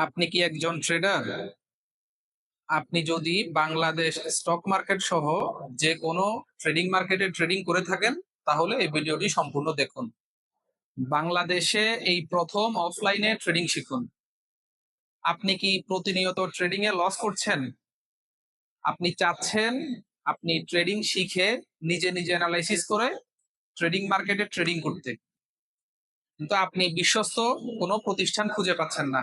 আপনি কি একজন ট্রেডার? আপনি যদি বাংলাদেশ স্টক মার্কেট সহ যে কোনো ট্রেডিং মার্কেটে ট্রেডিং করে থাকেন, তাহলে এই ভিডিওটি সম্পূর্ণ দেখুন। বাংলাদেশে এই প্রথম অফলাইনে ট্রেডিং শিখুন। আপনি কি প্রতিনিয়ত ট্রেডিং এ লস করছেন? আপনি চাচ্ছেন আপনি ট্রেডিং শিখে নিজে নিজে অ্যানালাইসিস করে ট্রেডিং মার্কেটে ট্রেডিং করতে, কিন্তু আপনি বিশ্বস্ত কোনো প্রতিষ্ঠান খুঁজে পাচ্ছেন না।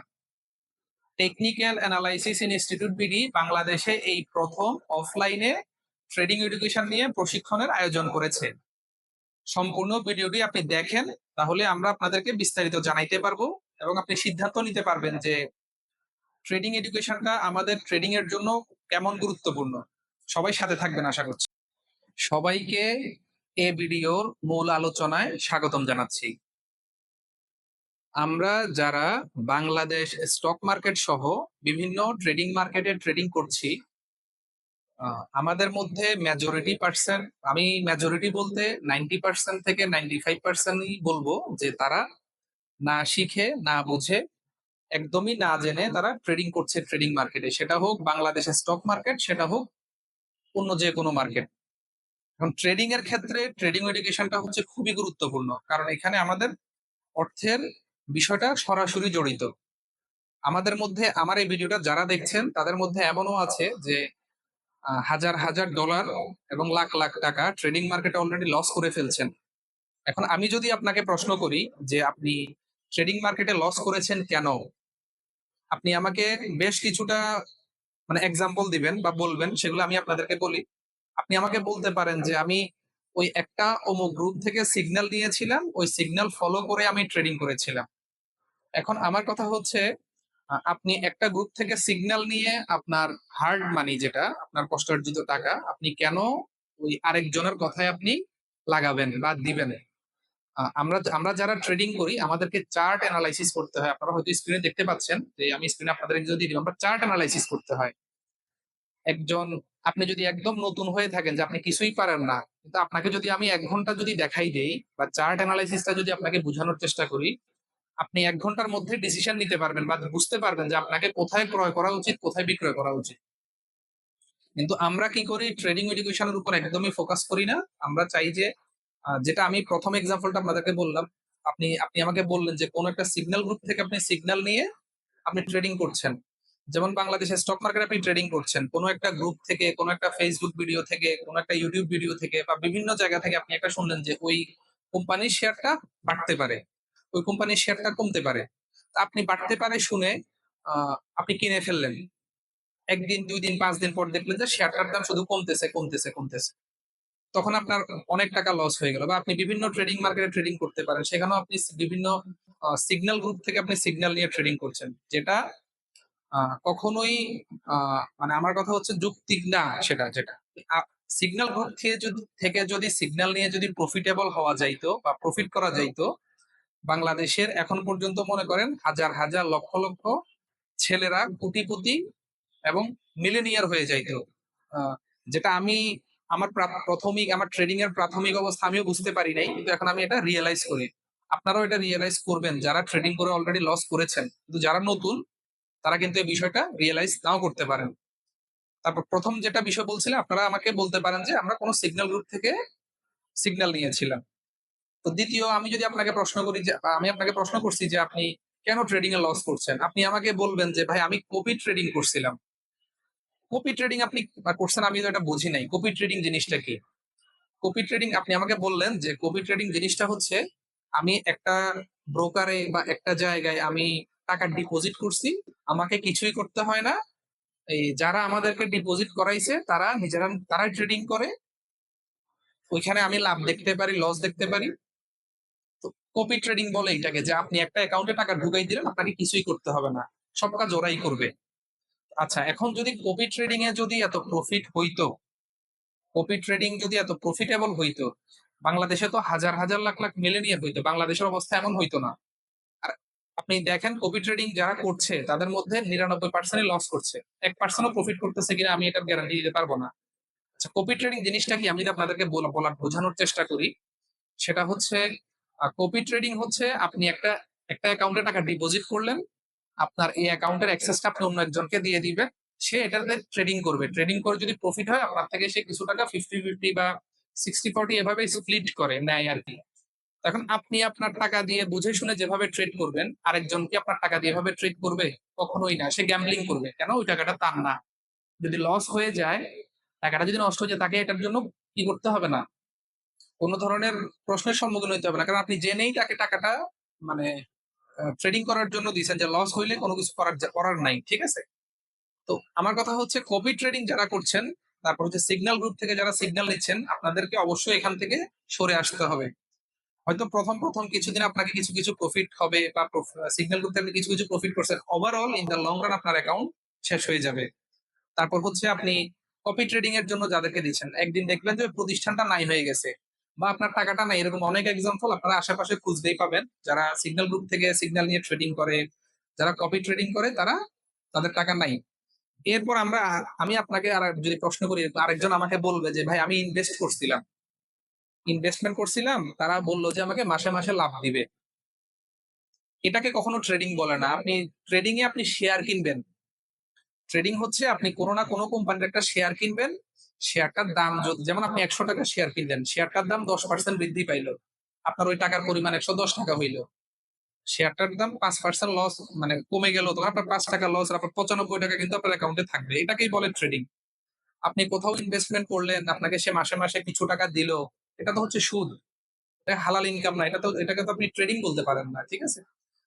টেকনিক্যাল অ্যানালাইসিস ইনস্টিটিউট বিডি বাংলাদেশে এই প্রথম অফলাইনে ট্রেডিং এডুকেশন নিয়ে প্রশিক্ষণের আয়োজন করেছে। সম্পূর্ণ ভিডিওটি আপনি দেখেন, তাহলে আমরা আপনাদেরকে বিস্তারিত জানাইতে পারবো এবং আপনি সিদ্ধান্ত নিতে পারবেন যে ট্রেডিং এডুকেশনটা আমাদের ট্রেডিং এর জন্য কেমন গুরুত্বপূর্ণ। সবাই সাথে থাকবেন আশা করছি। সবাইকে এ ভিডিওর মূল আলোচনায় স্বাগতম জানাচ্ছি। আমরা যারা বাংলাদেশ স্টক মার্কেট সহ বিভিন্ন ট্রেডিং মার্কেটে ট্রেডিং করছি, আমাদের মধ্যে মেজরিটি পার্সেন্ট, আমি মেজরিটি বলতে 90% থেকে 95%ই বলবো যে তারা না শিখে না বুঝে একদমই না জেনে তারা ট্রেডিং করছে ট্রেডিং মার্কেটে, সেটা হোক বাংলাদেশের স্টক মার্কেট, সেটা হোক অন্য যে কোনো মার্কেট। এখন ট্রেডিং এর ক্ষেত্রে ট্রেডিং এডুকেশনটা হচ্ছে খুবই গুরুত্বপূর্ণ, কারণ এখানে আমাদের অর্থের বিষয়টা সরাসরি জড়িত। আমাদের মধ্যে, আমার এই ভিডিওটা যারা দেখছেন তাদের মধ্যে এমনও আছে যে হাজার হাজার ডলার এবং লাখ লাখ টাকা ট্রেডিং মার্কেটে অলরেডি লস করে ফেলছেন। এখন আমি যদি আপনাকে প্রশ্ন করি যে আপনি ট্রেডিং মার্কেটে লস করেছেন কেন, আপনি আমাকে বেশ কিছুটা এক্সাম্পল দিবেন বা বলবেন, সেগুলো আমি আপনাদেরকে বলি। আপনি আমাকে বলতে পারেন যে আমি ওই একটা অমুক গ্রুপ থেকে সিগন্যাল নিয়েছিলাম, ওই সিগন্যাল ফলো করে আমি ট্রেডিং করেছিলাম। এখন আমার কথা হচ্ছে, আপনি একটা গ্রুপ থেকে সিগন্যাল নিয়ে আপনার হার্ড মানি, যেটা আপনার কষ্টার্জিত টাকা, আপনি কেন ওই আরেকজনের কথায় আপনি লাগাবেন বা দিবেন? আমরা আমরা যারা ট্রেডিং করি আমাদেরকে চার্ট অ্যানালাইসিস করতে হয়। আপনারা হয়তো স্ক্রিনে দেখতে পাচ্ছেন যে আমি স্ক্রিনে আপনাদের যদি দিই, আমরা চার্ট অ্যানালাইসিস করতে হয়। একজন, আপনি যদি একদম নতুন হয়ে থাকেন যে আপনি কিছুই পারেন না, কিন্তু আপনাকে যদি আমি 1 ঘন্টা যদি দেখাই দেই বা চার্ট অ্যানালাইসিসটা যদি আপনাকে বোঝানোর চেষ্টা করি, আপনি 1 ঘন্টার মধ্যে ডিসিশন নিতে পারবেন বা বুঝতে পারবেন যে আপনাকে কোথায় ক্রয় করা উচিত, কোথায় বিক্রয় করা উচিত। কিন্তু আমরা কি করি, ট্রেডিং এডুকেশনের উপর একদমই ফোকাস করি না। আমরা চাই যে যেটা আমি প্রথম এক্সাম্পলটা আপনাদেরকে বললাম, আপনি আপনি আমাকে বললেন যে কোন একটা সিগন্যাল গ্রুপ থেকে আপনি সিগন্যাল নিয়ে আপনি ট্রেডিং করছেন। যেমন বাংলাদেশের স্টক মার্কেটে আপনি ট্রেডিং করছেন কোন একটা গ্রুপ থেকে, কোন একটা ফেসবুক ভিডিও থেকে, কোন একটা ইউটিউব ভিডিও থেকে বা বিভিন্ন জায়গা থেকে আপনি একটা শুনলেন যে ওই কোম্পানির শেয়ারটা বাড়তে পারে, ওই কোম্পানির শেয়ারটা কমতে পারে। তা আপনি বাড়তে পারে শুনে আপনি কিনে ফেললেন। 1 দিন 2 দিন 5 দিন পর দেখলেন যে শেয়ারটার দাম শুধু কমতেছে কমতেছে কমতেছে। তখন আপনার অনেক টাকা লস হয়ে গেল। বা আপনি বিভিন্ন ট্রেডিং মার্কেটে ট্রেডিং করতে পারেন, সেখানেও আপনি বিভিন্ন সিগন্যাল গ্রুপ থেকে আপনি সিগন্যাল নিয়ে ট্রেডিং করছেন, যেটা কখনোই আমার কথা হচ্ছে যৌক্তিক না। সেটা যেটা সিগন্যাল গ্রুপ থেকে যদি সিগন্যাল নিয়ে যদি প্রফিটেবল হওয়া যাইতো বা প্রফিট করা যাইতো, বাংলাদেশের এখন পর্যন্ত মনে করেন হাজার হাজার লক্ষ লক্ষ ছেলেরা কোটিপতি এবং মিলেনিয়ার হয়ে যাইতো। যেটা আমি আমার ট্রেডিং এর প্রাথমিক অবস্থা আমিও বুঝতে পারি নাই, কিন্তু এখন আমি এটা রিয়েলাইজ করি। আপনারাও এটা রিয়েলাইজ করবেন যারা ট্রেডিং করে অলরেডি লস করেছেন, কিন্তু যারা নতুন তারা কিন্তু এই বিষয়টা রিয়েলাইজ নাও করতে পারেন। তারপর প্রথম যেটা বিষয় বলছিলেন, আপনারা আমাকে বলতে পারেন যে আমরা কোন সিগন্যাল গ্রুপ থেকে সিগন্যাল নিয়েছিলাম। তো দ্বিতীয়, আমি যদি আপনাকে প্রশ্ন করি যে আমি আপনাকে প্রশ্ন করছি যে আপনি কেন ট্রেডিং এ লস করছেন, আপনি আমাকে বলবেন যে ভাই আমি কপি ট্রেডিং করছিলাম। কপি ট্রেডিং আপনি করছেন, আমি তো এটা বুঝি নাই। কপি ট্রেডিং জিনিসটা কি? কপি ট্রেডিং, আপনি আমাকে বললেন যে কপি ট্রেডিং জিনিসটা হচ্ছে আমি একটা ব্রোকারে বা একটা জায়গায় আমি টাকা ডিপোজিট করছি, আমাকে কিছুই করতে হয় না। এই যারা আমাদেরকে ডিপোজিট করাইছে তারা নিজেরা তারাই ট্রেডিং করে, ওইখানে আমি লাভ দেখতে পারি, লস দেখতে পারি। তো কপি ট্রেডিং বলে এটাকে, যে আপনি একটা অ্যাকাউন্টে টাকা ঢুকাই দিলেন, আপনাকে কিছুই করতে হবে না, সব কাজ ওরাই করবে। আচ্ছা, এখন যদি কপি ট্রেডিং এ যদি এত প্রফিট হইতো, কপি ট্রেডিং যদি এত প্রফিটেবল হইতো, বাংলাদেশে তো হাজার হাজার লাখ লাখ মিলেনিয়ার হইতো, বাংলাদেশের অবস্থা এমন হইতো না। আর আপনি দেখেন কপি ট্রেডিং যারা করছে তাদের মধ্যে 99% লস করছে, 1%ও প্রফিট করতেছে কিনা আমি এটার গ্যারান্টি দিতে পারবো না। আচ্ছা, কপি ট্রেডিং জিনিসটা কি আমি যদি আপনাদেরকে বলার বোঝানোর চেষ্টা করি, সেটা হচ্ছে কপি ট্রেডিং হচ্ছে আপনি একটা একটা অ্যাকাউন্টে টাকা ডিপোজিট করলেন, আপনার এই অ্যাকাউন্টের অ্যাক্সেসটা আপনি অন্য একজনকে দিয়ে দিবেন, সে এটাতে ট্রেডিং করবে। ট্রেডিং করে যদি প্রফিট হয় আপনার থেকে সে কিছু টাকা 50-50 বা 60-40 এভাবে স্প্লিট করে নেয় আর কি। এখন আপনি আপনার টাকা দিয়ে বুঝে শুনে যেভাবে ট্রেড করবেন, আরেকজনকে আপনার টাকা দিয়ে এভাবে ট্রেড করবে? কখনোই না। সে গ্যাম্বলিং করবে। কেন? ওই টাকাটা তার না। যদি লস হয়ে যায়, টাকাটা যদি নষ্ট হয়ে যায়, তাকে এটার জন্য কি করতে হবে না, কোন ধরনের প্রশ্নের সম্মুখীন হতে হবে না। কারণ আপনি জেনেই তাকে টাকাটা মানে ট্রেডিং করার জন্য দিয়েছেন, যে লস হইলে কোনো কিছু করার নাই। ঠিক আছে? তো আমার কথা হচ্ছে, কপি ট্রেডিং যারা করছেন, তারপর হচ্ছে সিগন্যাল গ্রুপ থেকে যারা সিগন্যাল নিচ্ছেন, আপনাদেরকে অবশ্যই এখান থেকে সরে আসতে হবে। হয়তো প্রথম কিছুদিন আপনাকে কিছু প্রফিট হবে, বা সিগন্যাল গ্রুপ থেকে কিছু প্রফিট করছেন। Overall in the long run আপনার অ্যাকাউন্ট শেষ হয়ে যাবে। তারপর হচ্ছে আপনি কপি ট্রেডিং এর জন্য যাদেরকে দিচ্ছেন, একদিন দেখবেন যে প্রতিষ্ঠানটা নাই হয়ে গেছে, বা আপনার টাকাটা নাই। এরকম অনেক এক্সাম্পল আপনারা আশেপাশে খুঁজতেই পাবেন, যারা সিগন্যাল গ্রুপ থেকে সিগন্যাল নিয়ে ট্রেডিং করে, যারা কপি ট্রেডিং করে, তাদের টাকা নাই। এরপর আমি আপনাকে আর যদি প্রশ্ন করি, আরেকজন আমাকে বলবে যে ভাই আমি ইনভেস্টমেন্ট করছিলাম, তারা বললো যে আমাকে মাসে মাসে লাভ দিবে। এটাকে কখনো ট্রেডিং বলে না। আপনি ট্রেডিং এ আপনি শেয়ার কিনবেন। ট্রেডিং হচ্ছে আপনি কোনো না কোনো কোম্পানির একটা শেয়ার কিনবেন, শেয়ারটার দাম যেমন আপনি 100 টাকা শেয়ার কিনলেন, শেয়ারটার দাম 10% বৃদ্ধি পাইলো, আপনার ওই টাকার পরিমাণ 110 টাকা হইলো। শেয়ারটার দাম 5% লস মানে কমে গেল, তখন আপনার 5 টাকা লস, আপনার 95 টাকা কিন্তু আপনার অ্যাকাউন্টে থাকবে। এটাকেই বলে ট্রেডিং। আপনি কোথাও ইনভেস্টমেন্ট করলেন, আপনাকে সে মাসে মাসে কিছু টাকা দিল, এটা তো হচ্ছে সুদ। এটা হালাল ইনকাম না। এটাকে তো আপনি ট্রেডিং বলতে পারেন না। ঠিক আছে?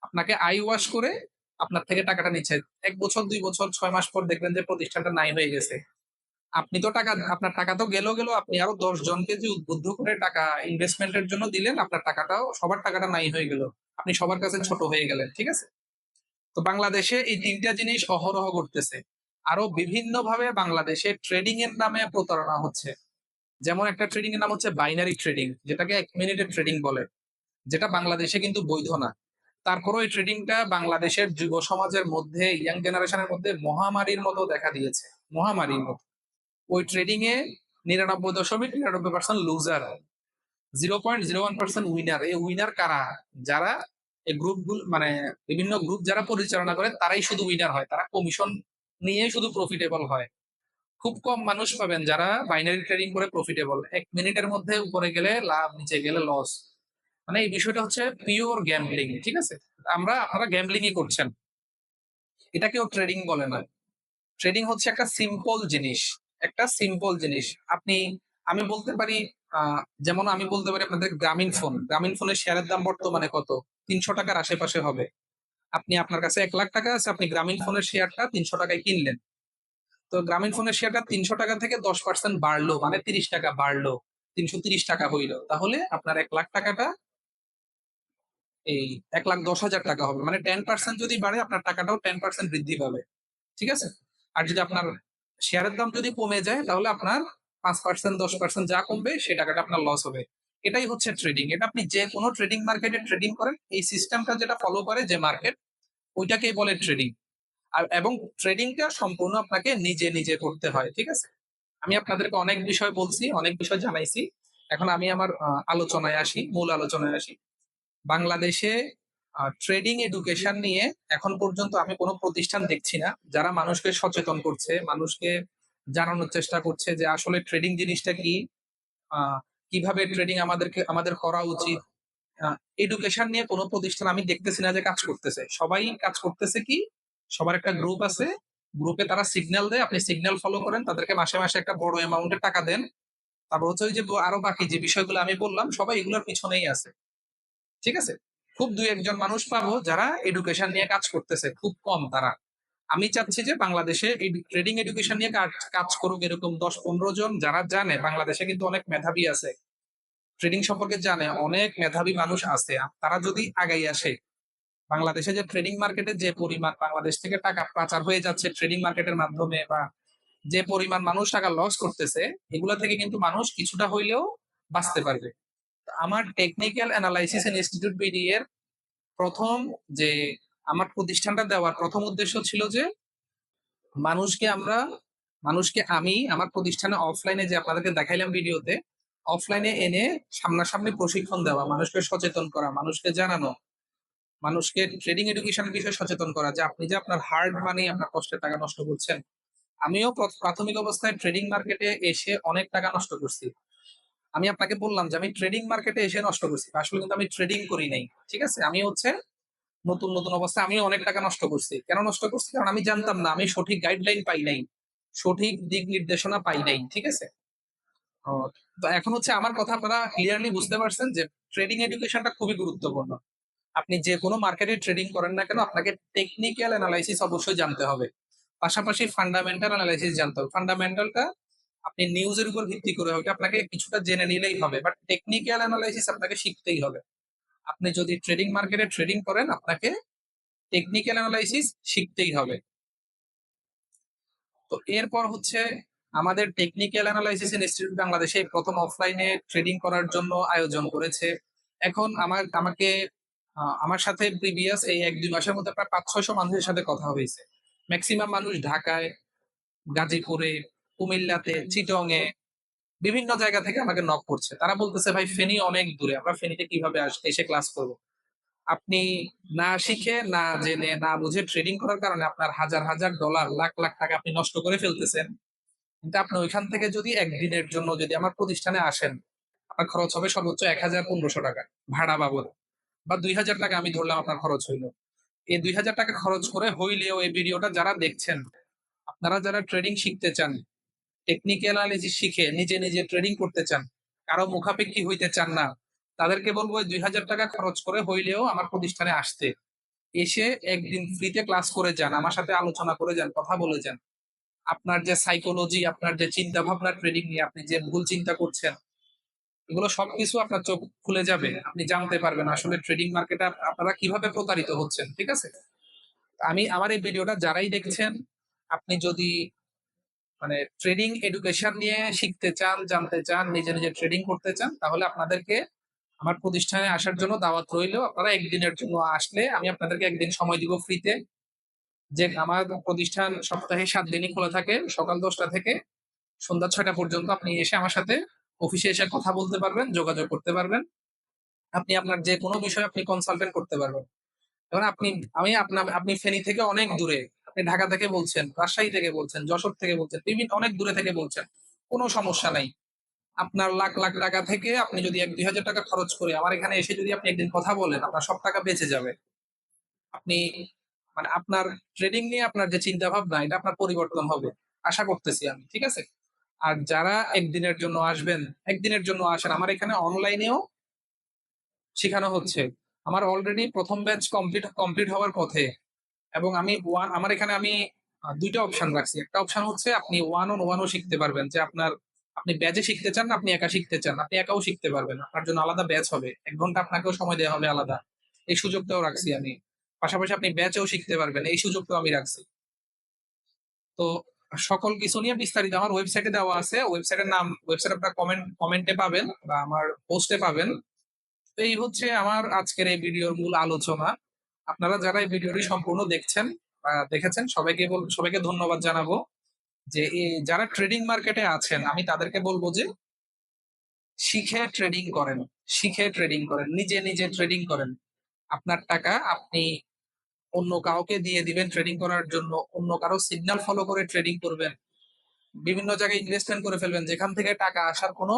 আপনাকে আই ওয়াশ করে আপনার থেকে টাকাটা নিচ্ছে। 1 বছর, 2 বছর, 6 মাস পর দেখবেন যে প্রতিষ্ঠানটা নাই হয়ে গেছে। আপনি তো আপনার টাকা তো গেল, আপনি আরো 10 জনকে যে উদ্বুদ্ধ করে টাকা ইনভেস্টমেন্টের জন্য দিলেন, আপনার টাকাটাও, সবার টাকাটা নাই হয়ে গেল। আপনি সবার কাছে ছোট হয়ে গেলেন। ঠিক আছে? তো বাংলাদেশে এই 3টা জিনিস অহরহ ঘটতেছে। আরো বিভিন্ন ভাবে বাংলাদেশে ট্রেডিং এর নামে প্রতারণা হচ্ছে। যেমন একটা ট্রেডিং এর নাম হচ্ছে বাইনারি ট্রেডিং, যেটাকে 1 মিনিটের ট্রেডিং বলে, যেটা বাংলাদেশে কিন্তু বৈধ না। তারপরও এই ট্রেডিংটা বাংলাদেশের যুব সমাজের মধ্যে, ইয়াং জেনারেশনের মধ্যে মহামারীর মতো দেখা দিয়েছে। মহামারীর মতো। ওই ট্রেডিং এ 99.99% লুজার, 0.01% উইনার। এই উইনার কারা? যারা এই গ্রুপগুলো মানে বিভিন্ন গ্রুপ যারা পরিচালনা করে, তারাই শুধু উইনার হয়। তারা কমিশন নিয়ে শুধু প্রফিটেবল হয়। খুব কম মানুষ পাবেন যারা বাইনারি ট্রেডিং করে প্রফিটেবল। 1 মিনিটের মধ্যে উপরে গেলে লাভ, নিচে গেলে লস। মানে এই বিষয়টা হচ্ছে পিওর গ্যাম্বলিং। ঠিক আছে? আপনারা গ্যাম্বলিংই করছেন। এটাকেও ট্রেডিং বলে না। ট্রেডিং হচ্ছে একটা সিম্পল জিনিস। একটা সিম্পল জিনিস। আমি বলতে পারি, যেমন আমি বলতে পারি আপনাদের গ্রামীণ ফোনের শেয়ারের দাম বর্তমানে কত? 300 টাকার আশেপাশে হবে। আপনার কাছে 1 লাখ টাকা আছে, আপনি গ্রামীণ ফোনের শেয়ারটা 300 টাকায় কিনলেন। তো গ্রামীণ ফোনের শেয়ারটা 300 টাকা থেকে 10% বাড়লো, মানে 30 টাকা বাড়লো, 330 টাকা হইলো। তাহলে আপনার 1 লাখ টাকাটা এই 1,10,000 টাকা হবে। মানে 10% যদি বাড়ে, আপনার টাকাটাও 10% বৃদ্ধি পাবে। ঠিক আছে? আর যদি আপনার শেয়ারের দাম যদি কমে যায়, তাহলে আপনার 5%, 10% যা কমবে, সে টাকাটা আপনার লস হবে। এটাই হচ্ছে ট্রেডিং। এটা আপনি যে কোনো ট্রেডিং মার্কেটে ট্রেডিং করেন, এই সিস্টেমটা যেটা ফলো করে যে মার্কেট, ওইটাকেই বলে ট্রেডিং। এবং ট্রেডিংটা সম্পূর্ণ আপনাকে নিজে নিজে করতে হয়। ঠিক আছে? আমি আপনাদেরকে অনেক বিষয় বলছি, অনেক বিষয় জানাইছি। এখন আমি আমার মূল আলোচনায় আসি। বাংলাদেশে ট্রেডিং এডুকেশন নিয়ে এখন পর্যন্ত আমি কোনো প্রতিষ্ঠান দেখছি না যারা মানুষকে সচেতন করছে, মানুষকে জানানোর চেষ্টা করছে যে আসলে ট্রেডিং জিনিসটা কি, আহ, কিভাবে ট্রেডিং আমাদের করা উচিত। এডুকেশন নিয়ে কোনো প্রতিষ্ঠান আমি দেখতেছি না যে কাজ করতেছে। সবাই কাজ করতেছে কি, সবার একটা গ্রুপ আছে, গ্রুপে তারা সিগন্যাল দেয়, আপনি সিগন্যাল ফলো করেন, তাদেরকে মাসে মাসে একটা বড় অ্যামাউন্টের টাকা দেন। তারপর হচ্ছে ওই যে আরো বাকি যে বিষয়গুলো আমি বললাম, সবাই এগুলোর পিছনেই আছে। ঠিক আছে? খুব 2-1 জন মানুষ পাবো যারা এডুকেশন নিয়ে কাজ করতেছে, খুব কম তারা। আমি চাচ্ছি যে বাংলাদেশে এই ট্রেডিং এডুকেশন নিয়ে কাজ করুক এরকম 10-15 জন, যারা জানে। বাংলাদেশে কিন্তু অনেক মেধাবী আছে, ট্রেডিং সম্পর্কে জানে, অনেক মেধাবী মানুষ আছে। তারা যদি আগাই আসে, বাংলাদেশে যে ট্রেডিং মার্কেটে যে পরিমাণ বাংলাদেশ থেকে টাকা পাচার হয়ে যাচ্ছে ট্রেডিং মার্কেটের মাধ্যমে, বা যে পরিমাণ মানুষ টাকা লস করতেছে, এগুলা থেকে কিন্তু মানুষ কিছুটা হইলেও বাঁচতে পারবে। আমার টেকনিক্যাল অ্যানালাইসিস ইনস্টিটিউট বিডি এর প্রথম যে আমার প্রতিষ্ঠানটা দেওয়ার প্রথম উদ্দেশ্য ছিল যে মানুষকে আমরা মানুষকে আমি আমার প্রতিষ্ঠানে অফলাইনে, যে আপনাদেরকে দেখাইলাম ভিডিওতে, অফলাইনে এনে সামনাসামনি প্রশিক্ষণ দেওয়া, মানুষকে সচেতন করা, মানুষকে জানানো মানুষকে ট্রেডিং এডুকেশনের বিষয়ে সচেতন করা, যে আপনি যে আপনার হার্ড মানি, আপনার কষ্টের টাকা নষ্ট করছেন। আমিও প্রাথমিক অবস্থায় ট্রেডিং মার্কেটে এসে অনেক টাকা নষ্ট করছি। আমি আপনাকে বললাম যে আমি ট্রেডিং মার্কেটে এসে নষ্ট করছি। আসলে কিন্তু আমি ট্রেডিং করি নাই। ঠিক আছে? আমি হচ্ছে নতুন অবস্থায় আমিও অনেক টাকা নষ্ট করছি। কেন নষ্ট করছি? কারণ আমি জানতাম না। আমি সঠিক গাইডলাইন পাই নাই। সঠিক দিক নির্দেশনা পাই নাই। ঠিক আছে? ও, তো এখন হচ্ছে আমার কথা আপনারা ক্লিয়ারলি বুঝতে পারছেন যে ট্রেডিং এডুকেশনটা খুবই গুরুত্বপূর্ণ। আপনি যে কোনো মার্কেটে ট্রেডিং করেন না কেন, আপনাকে টেকনিক্যাল অ্যানালাইসিস অবশ্যই জানতে হবে। পাশাপাশি ফান্ডামেন্টাল অ্যানালাইসিস জানতে হবে। ফান্ডামেন্টালটা আপনি নিউজের উপর ভিত্তি করে হবে, আপনাকে কিছুটা জেনে নিলেই হবে। বাট টেকনিক্যাল অ্যানালাইসিস আপনাকে শিখতেই হবে। আপনি যদি ট্রেডিং মার্কেটে ট্রেডিং করেন, আপনাকে টেকনিক্যাল অ্যানালাইসিস শিখতেই হবে। তো এরপর হচ্ছে আমাদের টেকনিক্যাল অ্যানালাইসিস ইনস্টিটিউট বাংলাদেশে প্রথম অফলাইনে ট্রেডিং করার জন্য আয়োজন করেছে। এখন আমাকে আমার সাথে প্রিভিয়াস এই ১-২ মাসের মধ্যে প্রায় ৫-৬০০ মানুষের সাথে কথা হয়েছে। মেক্সিমাম মানুষ ঢাকায়, গাজীপুরে, কুমিল্লাতে, চিটংয়ে বিভিন্ন জায়গা থেকে আমাকে নক করছে। তারা বলতেছে, "ভাই ফেনী অনেক দূরে। আমরা ফেনীতে কিভাবে এসে ক্লাস করব?" আপনি না শিখে, না জেনে, না বুঝে ট্রেডিং করার কারণে আপনার হাজার ডলার, লাখ টাকা আপনি নষ্ট করে ফেলতেছেন। কিন্তু আপনি ওইখান থেকে যদি একদিনের জন্য যদি আমার প্রতিষ্ঠানে আসেন, আপনার খরচ হবে সর্বোচ্চ ৳১,৫০০ ভাড়া বাবদ, বা ৳২,০০০ আমি ধরলাম আপনার খরচ হইল। এই ৳২,০০০ খরচ করে হইলেও এই ভিডিওটা যারা দেখছেন, আপনারা যারা ট্রেডিং শিখতে চান, টেকনিক্যাল অ্যানালিসিস শিখে নিজে ট্রেডিং করতে চান, কারো মুখাপেক্ষী হইতে চান না, তাদেরকে বলবো ওই ৳২,০০০ খরচ করে হইলেও আমার প্রতিষ্ঠানে আসতে। এসে একদিন ফ্রিতে ক্লাস করে যান। আমার সাথে আলোচনা করে যান, কথা বলে যান। আপনার যে সাইকোলজি, আপনার যে চিন্তা ভাবনা ট্রেডিং নিয়ে আপনি যে ভুল চিন্তা করছেন, এগুলো সবকিছু আপনার চোখ খুলে যাবে। আপনি জানতে পারবেন আসলে ট্রেডিং মার্কেটে আপনারা কিভাবে প্রতারিত হচ্ছেন। ঠিক আছে? আমার এই ভিডিওটা যারাই দেখছেন, আপনি যদি মানে ট্রেডিং এডুকেশন নিয়ে শিখতে চান, জানতে চান, নিজে ট্রেডিং করতে চান, তাহলে আপনাদেরকে আমার প্রতিষ্ঠানে আসার জন্য দাওয়াত রইলো। আপনারা একদিনের জন্য আসলে আমি আপনাদেরকে একদিন সময় দিব ফ্রিতে। যে আমার প্রতিষ্ঠান সপ্তাহে ৭ দিনই খোলা থাকে। সকাল ১০টা থেকে সন্ধ্যা ৬টা পর্যন্ত আপনি এসে আমার সাথে অফিসে এসে কথা বলতে পারবেন, যোগাযোগ করতে পারবেন। আপনি আপনার যে কোনো বিষয়ে আপনি কনসালটেন্ট করতে পারবেন। এখন আপনি ফেনী থেকে অনেক দূরে। আপনি ঢাকা থেকে বলছেন, রাজশাহী থেকে বলছেন, যশোর থেকে বলছেন, বিভিন্ন অনেক দূরে থেকে বলছেন। কোনো সমস্যা নাই। আপনার লাখ টাকা থেকে আপনি যদি ১-২,০০০ খরচ করে আমার এখানে এসে যদি আপনি একদিন কথা বলেন, আপনার সব টাকা বেঁচে যাবে। আপনি মানে আপনার ট্রেডিং নিয়ে আপনার যে চিন্তা ভাবনা, এটা আপনার পরিবর্তন হবে। আশা করতেছি আমি। ঠিক আছে? আর যারা একদিনের জন্য আসবেন, একদিনের জন্য আসেন। আমার এখানে অনলাইনেও শেখানো হচ্ছে। আমার অলরেডি ১ম ব্যাচ কমপ্লিট হওয়ার পথে, এবং আমার এখানে আমি ২ টা অপশন রাখছি। একটা অপশন হচ্ছে আপনি ওয়ান অন ওয়ান ও শিখতে পারবেন, যে আপনি ব্যাচে শিখতে চান না আপনি একা শিখতে চান। আপনি একাও শিখতে পারবেন। আপনার জন্য আলাদা ব্যাচ হবে। ১ ঘন্টা আপনাকেও সময় দেয়া হবে আলাদা। এই সুযোগটাও রাখছি আমি। পাশাপাশি আপনি ব্যাচেও শিখতে পারবেন। এই সুযোগটাও আমি রাখছি। তো সকল কিছু নিয়ে বিস্তারিত আমার ওয়েবসাইটে দেওয়া আছে। ওয়েবসাইট আপনার কমেন্টে পাবেন বা আমার পোস্টে পাবেন। তো এই হচ্ছে আমার আজকের এই ভিডিওর মূল আলোচনা। আপনারা যারা এই ভিডিওটি সম্পূর্ণ দেখছেন বা দেখেছেন, সবাইকে ধন্যবাদ জানাবো। যে যারা ট্রেডিং মার্কেটে আছেন, আমি তাদেরকে বলব যে শিখে ট্রেডিং করেন। শিখে ট্রেডিং করেন। নিজে ট্রেডিং করেন। আপনার টাকা আপনি অন্য কাউকে দিয়ে দিবেন ট্রেডিং করার জন্য। অন্য কারো সিগন্যাল ফলো করে ট্রেডিং করবেন। বিভিন্ন জায়গায় ইনভেস্টমেন্ট করে ফেলবেন, যেখান থেকে টাকা আসার কোনো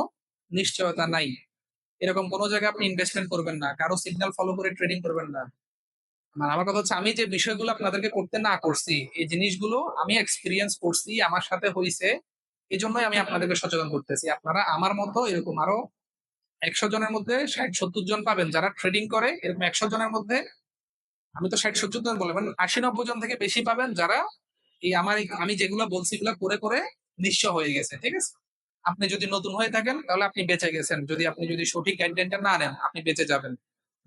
নিশ্চয়তা নাই। এরকম কোনো জায়গায় আপনি ইনভেস্টমেন্ট করবেন না। কারো সিগন্যাল ফলো করে ট্রেডিং করবেন না। মানে আমার কথা হচ্ছে, আমি যে বিষয়গুলো আপনাদেরকে করতে না করছি, এই জিনিসগুলো আমি এক্সপেরিয়েন্স করছি, আমার সাথে হইছে। এজন্যই আমি আপনাদেরকে সচেতন করতেছি। আপনারা আমার মতো এরকম আরো ১০০ জনের মধ্যে ৬০-৭০ জন পাবেন যারা ট্রেডিং করে। এরকম ১০০ জনের মধ্যে আমি তো ৬০-৭০ জন বললাম, ৮০-৯০ জন থেকে বেশি পাবেন যারা আমি যেগুলো বলছি এগুলো করে নিঃস্ব হয়ে গেছে। ঠিক আছে? আপনি যদি নতুন হয়ে থাকেন তাহলে আপনি বেঁচে গেছেন। যদি সঠিক গাইডলাইনটা না নেন, আপনি বেঁচে যাবেন।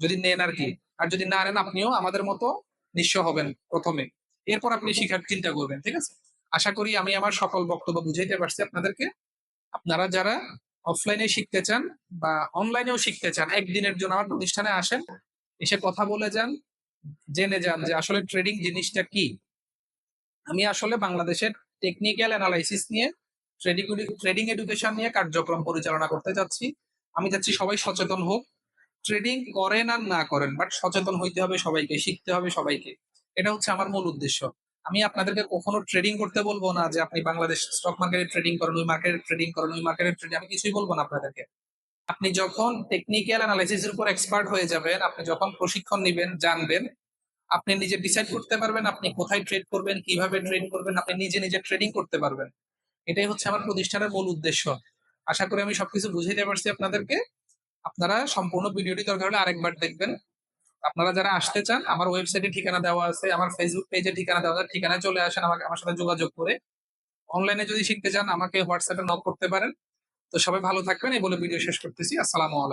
যদি নেন আরকি। আর যদি না নেন, আপনিও আমাদের মতো নিঃস্ব হবেন ১ম এ। এরপর আপনি শিখার চিন্তা করবেন। ঠিক আছে? আশা করি আমি আমার সকল বক্তব্য বুঝাইতে পারছি আপনাদেরকে। আপনারা যারা অফলাইনে শিখতে চান বা অনলাইনেও শিখতে চান, একদিনের জন্য আমার প্রতিষ্ঠানে আসেন। এসে কথা বলে যান, জেনে যান যে আসলে ট্রেডিং জিনিসটা কি। আমি আসলে বাংলাদেশের টেকনিক্যাল অ্যানালাইসিস নিয়ে ট্রেডিং এডুকেশন নিয়ে কার্যক্রম পরিচালনা করতে চাচ্ছি। আমি চাচ্ছি সবাই সচেতন হোক। ট্রেডিং করেন আর না করেন, বাট সচেতন হইতে হবে সবাইকে, শিখতে হবে সবাইকে। এটা হচ্ছে আমার মূল উদ্দেশ্য। আমি আপনাদেরকে কখনো ট্রেডিং করতে বলবো না যে আপনি বাংলাদেশ স্টক মার্কেটে ট্রেডিং করেন, ওই মার্কেটে ট্রেডিং করেন, ওই মার্কেটে ট্রেডিং, আমি কিছুই বলবো না আপনাদেরকে। আপনি যখন টেকনিক্যাল অ্যানালাইসিস এর উপর এক্সপার্ট হয়ে যাবেন, আপনি যখন প্রশিক্ষণ নিবেন, জানবেন, আপনি নিজে ডিসাইড করতে পারবেন আপনি কোথায় ট্রেড করবেন, কিভাবে ট্রেড করবেন, আপনি নিজে নিজে ট্রেডিং করতে পারবেন। এটাই হচ্ছে আমার প্রতিষ্ঠানের মূল উদ্দেশ্য। আশা করি আমি সবকিছু বুঝাইতে পারছি আপনাদেরকে। আপনারা সম্পূর্ণ ভিডিওটি দরকার হলে আরেকবার দেখবেন। আপনারা যারা আসতে চান, আমার ওয়েবসাইটে ঠিকানা দেওয়া আছে, আমার ফেসবুক পেজে ঠিকানা দেওয়া আছে, ঠিকানায় চলে আসেন, আমাকে আমার সাথে যোগাযোগ করে। অনলাইনে যদি শিখতে চান আমাকে হোয়াটসঅ্যাপে নক করতে পারেন। তো সবাই ভালো থাকবেন এই বলে ভিডিও শেষ করতেছি। আসসালামু আলাইকুম।